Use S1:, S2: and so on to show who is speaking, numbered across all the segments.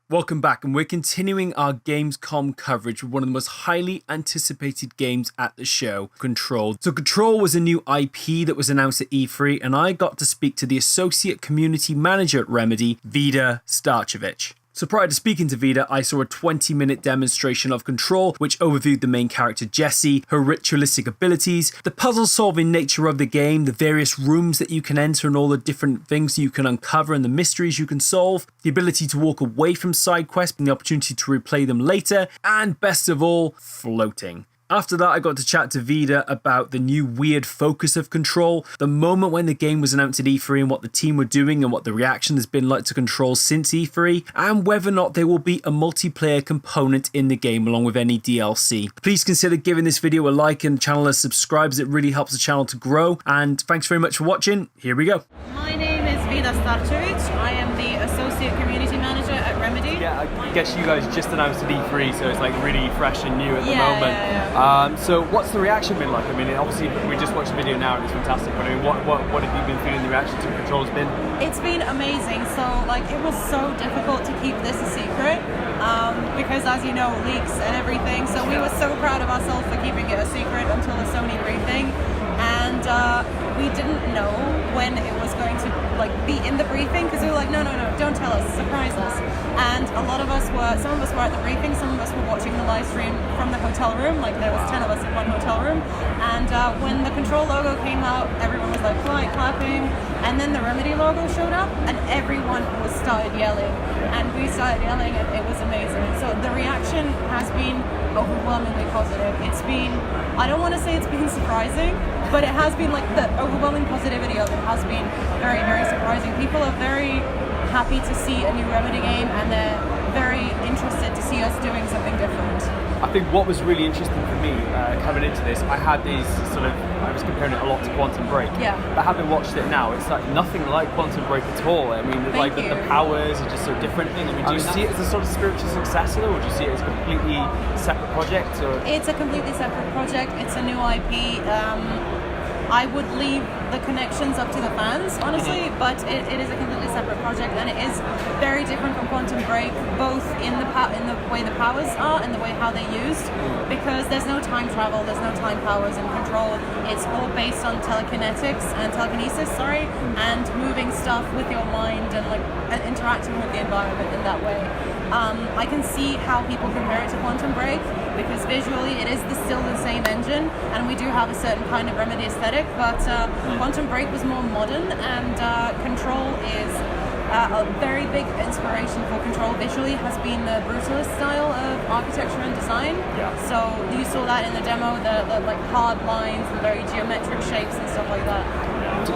S1: Welcome back, and we're continuing our Gamescom coverage with one of the most highly anticipated games at the show, Control. So Control was a new IP that was announced at E3, and I got to speak to the Associate Community Manager at Remedy, VIDA STARČEVIĆ. So prior to speaking to VIDA, I saw a 20-minute demonstration of Control, which overviewed the main character Jessie, her ritualistic abilities, the puzzle-solving nature of the game, the various rooms that you can enter and all the different things you can uncover and the mysteries you can solve, the ability to walk away from side quests and the opportunity to replay them later, and best of all, floating. After that, I got to chat to VIDA about the new weird focus of Control, the moment when the game was announced at E3 and what the team were doing and what the reaction has been like to Control since E3, and whether or not there will be a multiplayer component in the game along with any DLC. Please consider giving this video a like and channel a subscribe, as it really helps the channel to grow. And thanks very much for watching. Here we go.
S2: My name is VIDA STARČEVIČ. I am the Associate Community Manager at Remedy.
S1: Yeah, I guess you guys just announced at E3, so it's like really fresh and new at the moment.
S2: Yeah.
S1: So what's the reaction been like? I mean, obviously we just watched the video now and it's fantastic, but I mean, what have you been feeling the reaction to Control has been?
S2: It's been amazing. So like, it was so difficult to keep this a secret because, as you know, leaks and everything. So we were so proud of ourselves for keeping it a secret until the Sony briefing, and we didn't know when it was going to like be in the briefing, because we were like, no, don't tell us, surprise us. And some of us were at the briefing, some of us were watching the live stream from the hotel room, like there was 10 of us in one hotel room. And when the Control logo came out, everyone was like clapping, and then the Remedy logo showed up and everyone started yelling, and we started yelling, and it was amazing. So the reaction has been overwhelmingly positive. It's been, I don't want to say it's been surprising, but it has been, like, the overwhelming positivity of it has been very, very surprising. People are very happy to see a new Remedy game, and they're very interested to see us doing something different.
S1: I think what was really interesting for me coming into this, I was comparing it a lot to Quantum Break.
S2: Yeah.
S1: But having watched it now, it's like nothing like Quantum Break at all. I mean, the powers are just so different. I mean, do you see it as a sort of spiritual successor, or do you see it as a completely separate project? Or?
S2: It's a completely separate project. It's a new IP. I would leave the connections up to the fans, honestly, but it is a completely separate project, and it is very different from Quantum Break, both in the way the powers are and the way how they're used, because there's no time travel, there's no time powers in Control. It's all based on telekinesis, and moving stuff with your mind and interacting with the environment in that way. I can see how people compare it to Quantum Break, because visually it is still the same engine, and we do have a certain kind of Remedy aesthetic, but Quantum Break was more modern, and Control is a very big inspiration for Control visually has been the brutalist style of architecture and design. Yeah. So you saw that in the demo, the like hard lines and very geometric shapes and stuff like that.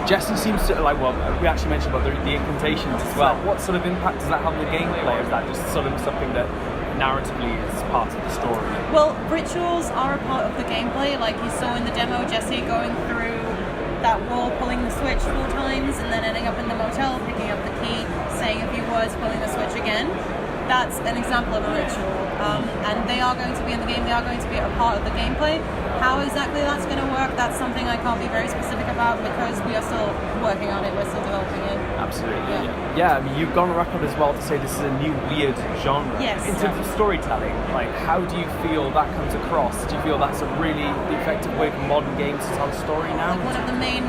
S1: Jessie seems to, we actually mentioned about the incantations as well. What sort of impact does that have on the gameplay, or is that just sort of something that narratively is part of the story?
S2: Well, rituals are a part of the gameplay. Like you saw in the demo, Jessie going through that wall, pulling the switch 4 times, and then ending up in the motel, picking up the key, saying a few words, pulling the switch again. That's an example of a ritual, and they are going to be in the game, they are going to be a part of the gameplay. How exactly that's going to work, that's something I can't be very specific about, because we are still working on it, we're still developing it.
S1: Absolutely. Yeah, I mean, you've gone on record as well to say this is a new weird genre.
S2: Yes.
S1: In terms of storytelling, how do you feel that comes across? Do you feel that's a really effective way for modern games to tell a story now?
S2: One of the main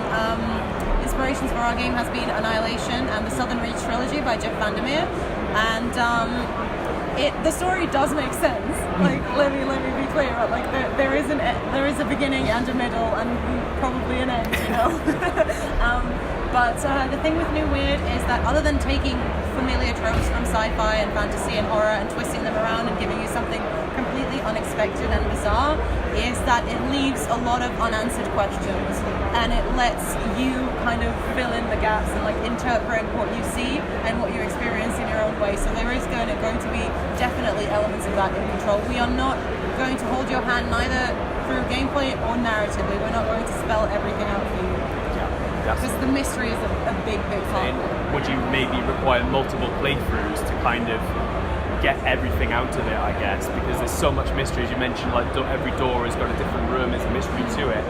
S2: inspirations for our game has been Annihilation and the Southern Reach trilogy by Jeff Vandermeer, and the story does make sense. Like, let me be clear. Like, there is a beginning and a middle and probably an end, you know. But the thing with New Weird is that, other than taking familiar tropes from sci-fi and fantasy and horror and twisting them around and giving you something completely unexpected and bizarre, is that it leaves a lot of unanswered questions, and it lets you kind of fill in the gaps and interpret what you see and what you experience in your own way. So there is going to be definitely elements of that in Control. We are not going to hold your hand neither through gameplay or narratively. We're not going to spell everything out for you. Because the mystery is a big part.
S1: Would you maybe require multiple playthroughs to kind of get everything out of it, I guess, because there's so much mystery, as you mentioned, every door has got a different room, there's a mystery to it.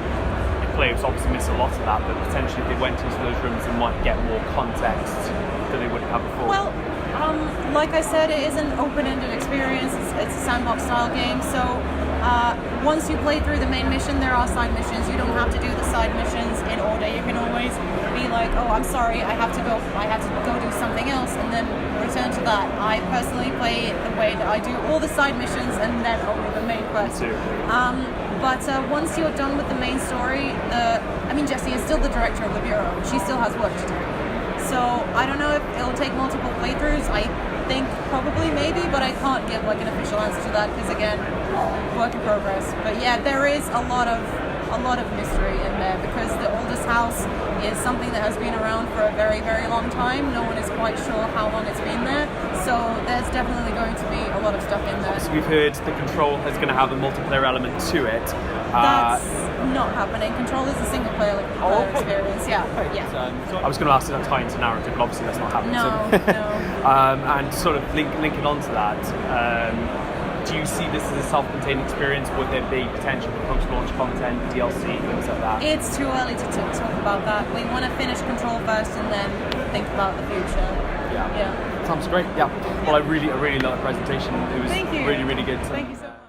S1: The players obviously miss a lot of that, but potentially if they went into those rooms, they might get more context than they would have before.
S2: Well, Like I said, it is an open-ended experience. It's a sandbox-style game, so once you play through the main mission, there are side missions. You don't have to do the side missions in order. You can always be like, oh, I'm sorry, I have to go do something else, and then return to that. I personally play it the way that I do all the side missions and then only the main quest. But once you're done with the main story, Jessie is still the director of the Bureau. She still has work to do. So I don't know if it'll take multiple playthroughs. I think probably maybe, but I can't give like an official answer to that because again, work in progress. But yeah, there is a lot of mystery in there because the oldest house is something that has been around for a very, very long time. No one is quite sure how long it's been there. So there's definitely going to be a lot of stuff in there.
S3: So we've heard the Control is going to have a multiplayer element to it.
S2: That's not happening. Control is a single player experience. Yeah.
S3: So I was going to ask if that tie into narrative, but obviously that's not happening.
S2: No.
S3: And sort of linking on to that, do you see this as a self-contained experience? Would there be potential for post-launch content, DLC, things like that?
S2: It's too early to talk about that. We want to finish Control first and then think about the future.
S3: Yeah. Sounds great. Yeah. Well, I really love the presentation. It was really, really good.
S2: Thank you so much.